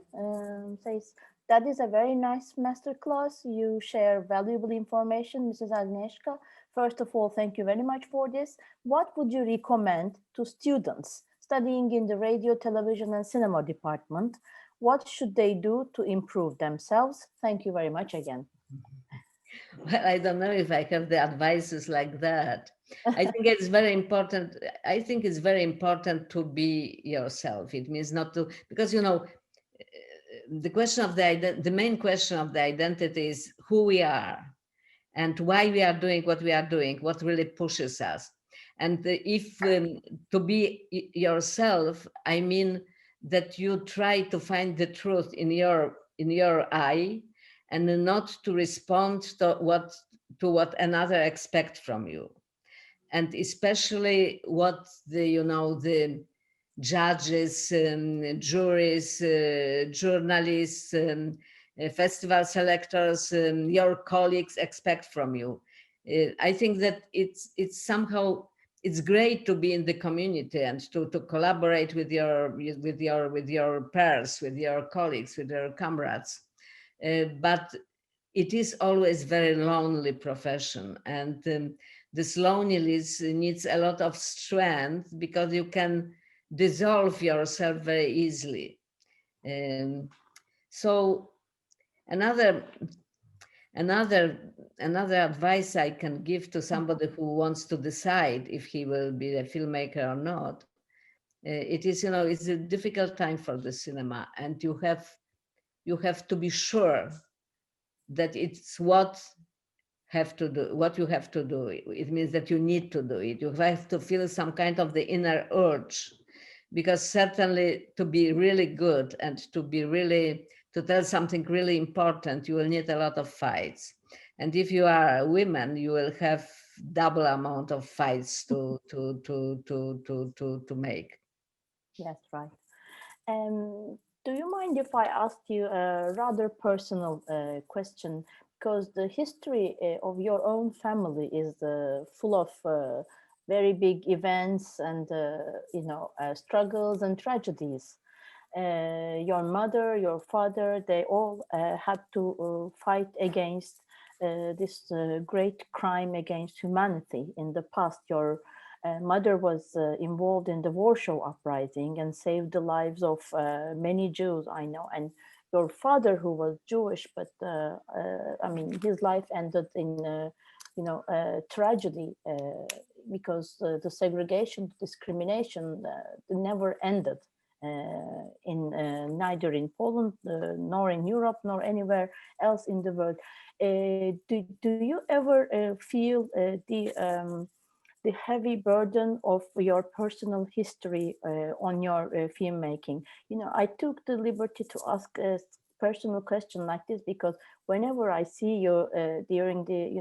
says, that is a very nice masterclass. You share valuable information, Mrs. Agnieszka. First of all, thank you very much for this. What would you recommend to students studying in the radio, television, and cinema department? What should they do to improve themselves? Thank you very much again. Well, I don't know if I have the advices like that. I think it's very important. I think it's very important to be yourself. It means not to, because the question of the main question of the identity is who we are and why we are doing what we are doing, what really pushes us. And if to be yourself, I mean that you try to find the truth in your eye, and not to respond to what another expects from you, and especially what the judges, juries, journalists, festival selectors, your colleagues expect from you. I think that it's somehow, it's great to be in the community and to collaborate with your peers, with your colleagues, with your comrades. But it is always very lonely profession, and this loneliness needs a lot of strength, because you can dissolve yourself very easily. So another advice I can give to somebody who wants to decide if he will be a filmmaker or not, it is, it's a difficult time for the cinema, and you have to be sure that it's what you have to do. It means that you need to do it. You have to feel some kind of the inner urge, because certainly to be really good and to tell something really important, you will need a lot of fights. And if you are a woman, you will have double amount of fights to make. Yes, right. Do you mind if I ask you a rather personal question? Because the history of your own family is full of very big events and struggles and tragedies. Your mother, your father, they all had to fight against this great crime against humanity in the past. Your mother was involved in the Warsaw Uprising and saved the lives of many Jews, I know. And your father, who was Jewish, but his life ended in tragedy, because the segregation, discrimination never ended. Neither in Poland, nor in Europe, nor anywhere else in the world. Do you ever feel the heavy burden of your personal history on your filmmaking? You know, I took the liberty to ask a personal question like this because whenever I see you during the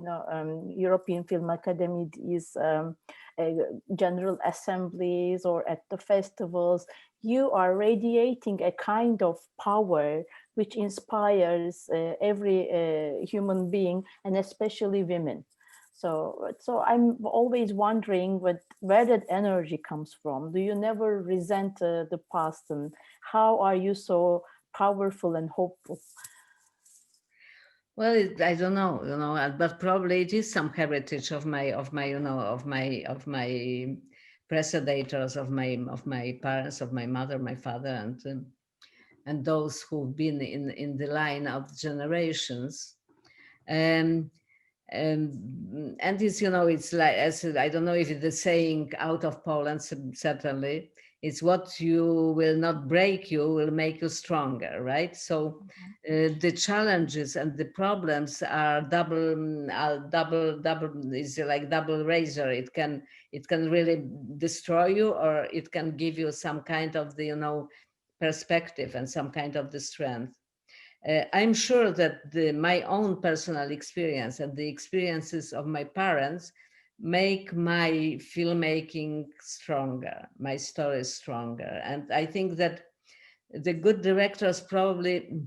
European Film Academy general assemblies or at the festivals, you are radiating a kind of power which inspires every human being, and especially women. So I'm always wondering where that energy comes from. Do you never resent the past, and how are you so powerful and hopeful? Well, I don't know, but probably it is some heritage of my predecessors, of my parents, of my mother, my father, and those who've been in the line of generations. And it's, it's like, as I don't know if it's the saying out of Poland, certainly, it's what you will not break you will make you stronger, right? So the challenges and the problems are double, is like double razor. It can really destroy you, or it can give you some kind of the, perspective and some kind of the strength. I'm sure that my own personal experience and the experiences of my parents make my filmmaking stronger, my stories stronger. And I think that the good directors probably,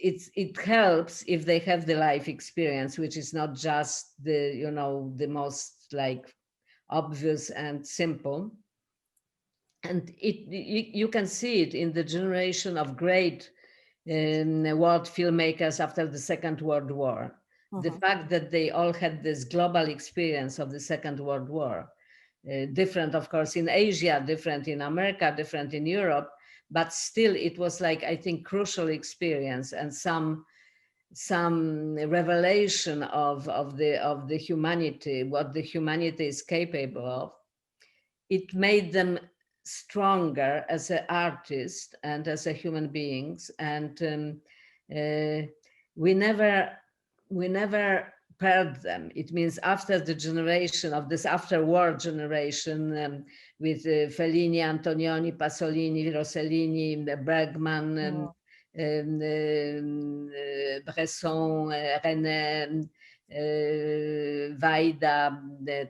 it helps if they have the life experience, which is not just the most like obvious and simple. And you can see it in the generation of great world filmmakers after the Second World War. The fact that they all had this global experience of the Second World War, different, of course, in Asia, different in America, different in Europe, but still it was like, I think, crucial experience and some revelation of the humanity, what the humanity is capable of. It made them stronger as an artist and as a human beings, and we never paired them. It means after the generation of this after-war generation, with Fellini, Antonioni, Pasolini, Rossellini, Bergman, Bresson, René, Wajda,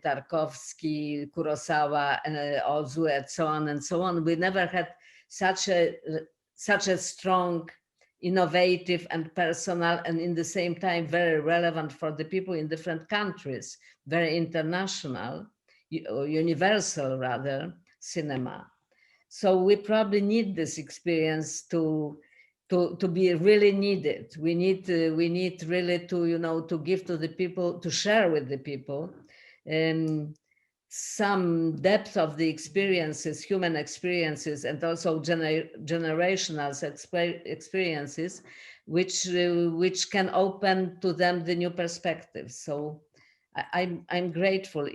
Tarkovsky, Kurosawa, Ozu, and so on and so on. We never had such a strong, innovative and personal, and in the same time very relevant for the people in different countries, very international, universal rather, cinema. So we probably need this experience to be really needed. We need really to give to the people, to share with the people some depth of the experiences, human experiences, and also generational experiences, which can open to them the new perspectives. So I'm grateful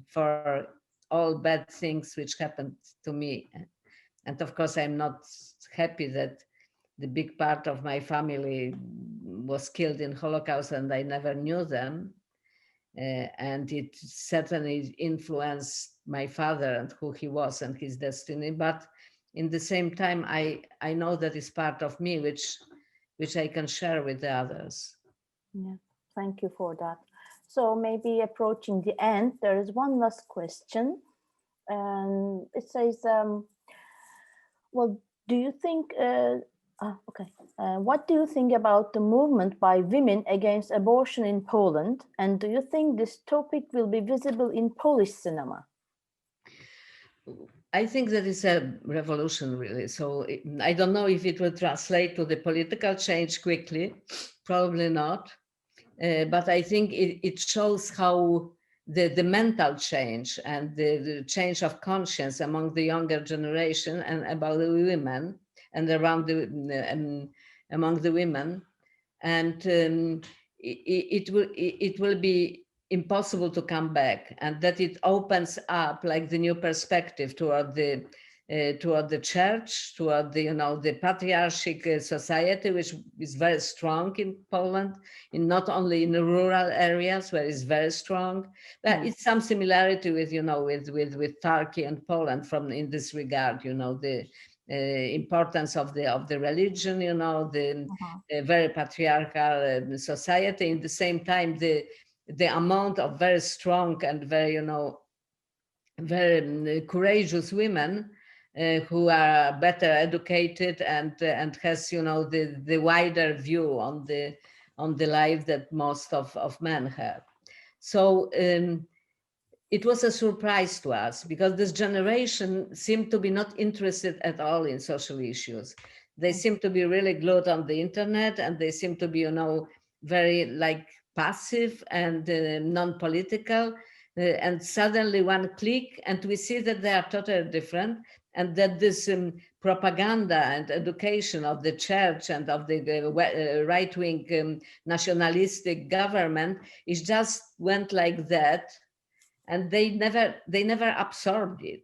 for all bad things which happened to me. And of course, I'm not happy that the big part of my family was killed in Holocaust and I never knew them. And it certainly influenced my father and who he was and his destiny. But in the same time, I know that it's part of me, which I can share with the others. Yeah, thank you for that. So maybe approaching the end, there is one last question. And it says, well, do you think, what do you think about the movement by women against abortion in Poland? And do you think this topic will be visible in Polish cinema? I think that is a revolution, really. So I don't know if it will translate to the political change quickly, probably not. But I think it shows how the mental change and the change of conscience among the younger generation and about the women and around among the women, and it will be impossible to come back, and that it opens up like the new perspective toward the toward the church, toward the, the patriarchal society, which is very strong in Poland, not only in the rural areas where it's very strong, but it's some similarity with, with Turkey and Poland in this regard, the importance of the religion, the very patriarchal society. In the same time, the amount of very strong and very, very courageous women who are better educated and has, the wider view on the life that most of men have. So it was a surprise to us because this generation seemed to be not interested at all in social issues. They seem to be really glued on the internet, and they seem to be, very passive and non-political. And suddenly one click, and we see that they are totally different, and that this propaganda and education of the church and of the right-wing nationalistic government is just went like that. And they never absorbed it,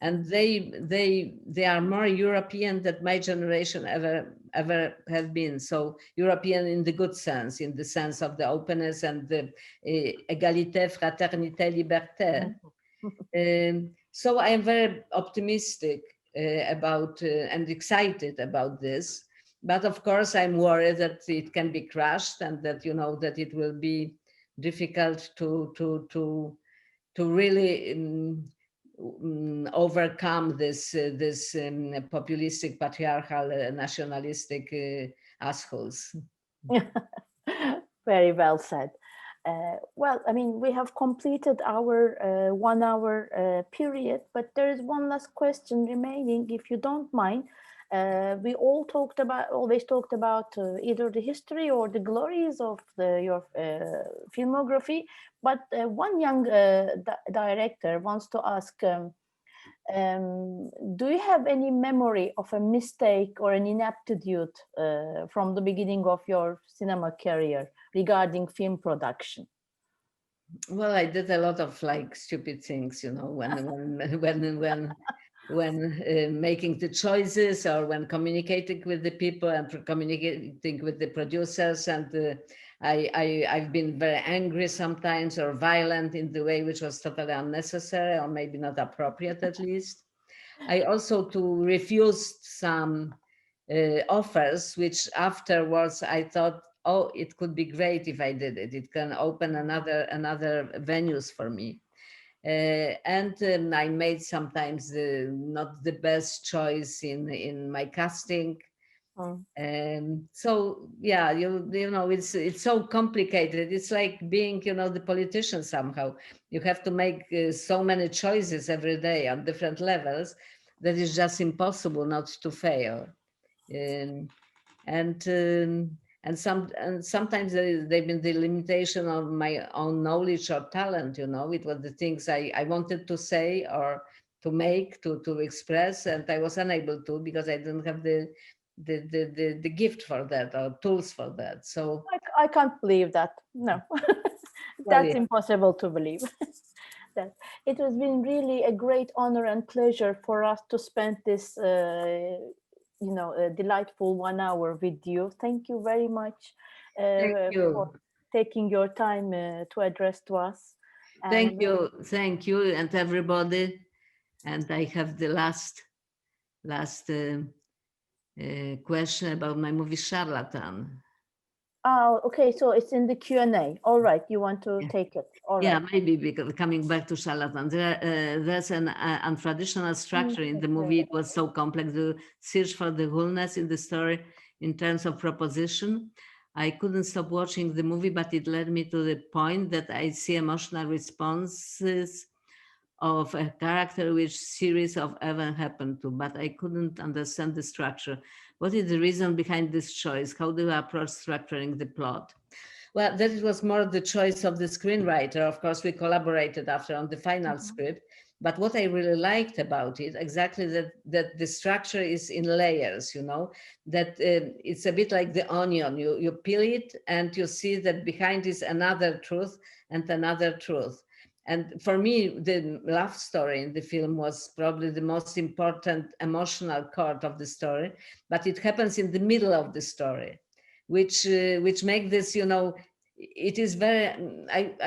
and they are more European than my generation ever have been. So European in the good sense, in the sense of the openness and the égalité, fraternité, liberté. So I am very optimistic about and excited about this, but of course I'm worried that it can be crushed, and that that it will be difficult to really overcome this populistic, patriarchal, nationalistic assholes. Very well said. Well, I mean, we have completed our 1 hour period, but there is one last question remaining, if you don't mind. We always talked about either the history or the glories of your filmography, but one young director wants to ask, do you have any memory of a mistake or an inaptitude from the beginning of your cinema career regarding film production? Well, I did a lot of stupid things, when making the choices, or when communicating with the people and communicating with the producers. And I've been very angry sometimes, or violent in the way which was totally unnecessary, or maybe not appropriate at least. I also refused some offers, which afterwards I thought, oh, it could be great if I did it. It can open another venues for me. And I made sometimes not the best choice in my casting. So yeah, it's so complicated. It's like being, the politician somehow. You have to make so many choices every day on different levels that it's just impossible not to fail. And sometimes they've been the limitation of my own knowledge or talent. It was the things I wanted to say or to make, to express, and I was unable to because I didn't have the gift for that or tools for that. So I can't believe that. No, that's impossible to believe. That it has been really a great honor and pleasure for us to spend this a delightful 1 hour with you. Thank you very much for taking your time to address to us. Thank you, and everybody. And I have the last question about my movie Charlatan. Oh, okay. So it's in the Q&A. All right. You want to take it? All right. Maybe, because coming back to Charlatan, there's an untraditional structure in the movie. It was so complex to search for the wholeness in the story in terms of proposition. I couldn't stop watching the movie, but it led me to the point that I see emotional responses of a character which series of events happened to, but I couldn't understand the structure. What is the reason behind this choice? How do you approach structuring the plot? Well, that was more the choice of the screenwriter. Of course, we collaborated after on the final script, but what I really liked about it, exactly that the structure is in layers, that it's a bit like the onion. You peel it and you see that behind is another truth and another truth. And for me, the love story in the film was probably the most important emotional chord of the story, but it happens in the middle of the story, which makes this, you know, it is very,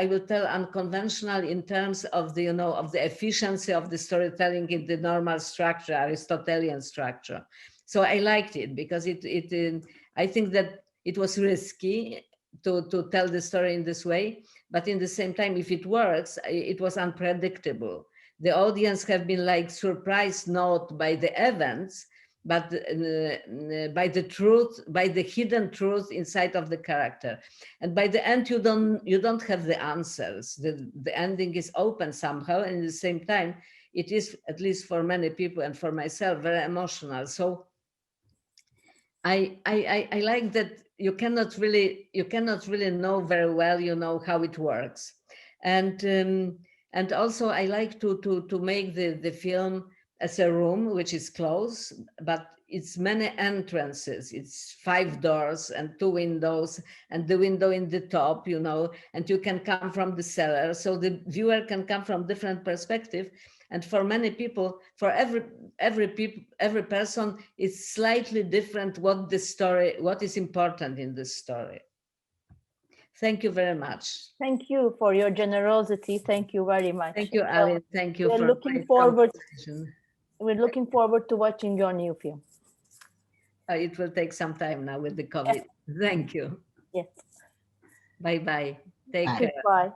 I will tell, unconventional in terms of the, you know, of the efficiency of the storytelling in the normal structure, Aristotelian structure. So I liked it because I think that it was risky to tell the story in this way, but in the same time, if it works, it was unpredictable. The audience have been like surprised not by the events, but by the truth, by the hidden truth inside of the character. And by the end, you don't have the answers. The ending is open somehow, and at the same time, it is, at least for many people and for myself, very emotional. So I like that you cannot really know very well, you know, how it works. And also I like to make the film as a room which is closed, but it's many entrances. It's 5 doors and 2 windows, and the window in the top, you know, and you can come from the cellar. So the viewer can come from different perspectives. And for many people, for every person, it's slightly different what is important in this story. Thank you very much. Thank you for your generosity. Thank you very much. Thank you, Alin. Thank you for looking forward. We're looking forward to watching your new film. It will take some time now with the COVID. Yes. Thank you. Yes. Bye-bye. Take care. Goodbye.